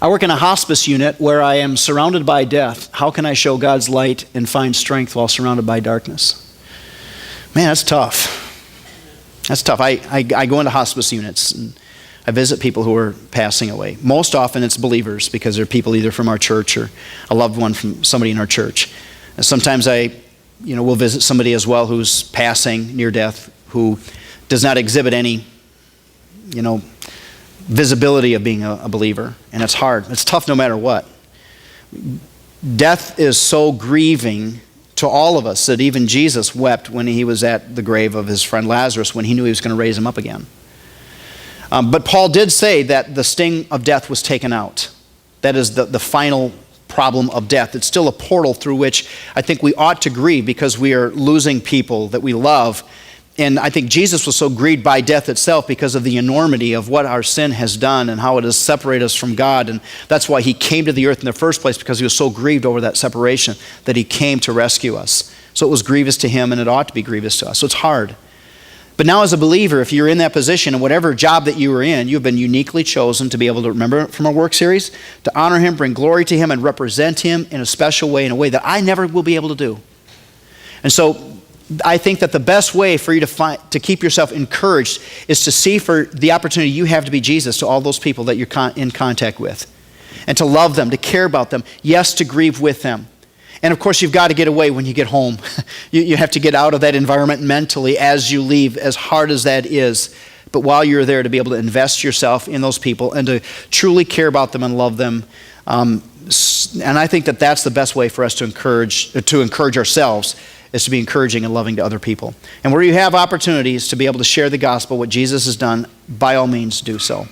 I work in a hospice unit where I am surrounded by death. How can I show God's light and find strength while surrounded by darkness? Man, that's tough. That's tough. I go into hospice units and I visit people who are passing away. Most often it's believers because they're people either from our church or a loved one from somebody in our church. And sometimes I will visit somebody as well who's passing near death, who does not exhibit any, visibility of being a believer. And it's hard. It's tough no matter what. Death is so grieving to all of us that even Jesus wept when he was at the grave of his friend Lazarus when he knew he was going to raise him up again. But Paul did say that the sting of death was taken out. That is the final problem of death. It's still a portal through which I think we ought to grieve because we are losing people that we love. And I think Jesus was so grieved by death itself because of the enormity of what our sin has done and how it has separated us from God. And that's why he came to the earth in the first place, because he was so grieved over that separation that he came to rescue us. So it was grievous to him, and it ought to be grievous to us. So it's hard. But now as a believer, if you're in that position, and whatever job that you are in, you've been uniquely chosen to be able to, remember from our work series, to honor him, bring glory to him, and represent him in a special way, in a way that I never will be able to do. And so I think that the best way for you to keep yourself encouraged is to see for the opportunity you have to be Jesus to all those people that you're in contact with. And to love them, to care about them, yes, to grieve with them. And of course, you've got to get away when you get home. You have to get out of that environment mentally as you leave, as hard as that is. But while you're there, to be able to invest yourself in those people and to truly care about them and love them. And I think that that's the best way for us to encourage ourselves, is to be encouraging and loving to other people. And where you have opportunities to be able to share the gospel, what Jesus has done, by all means do so.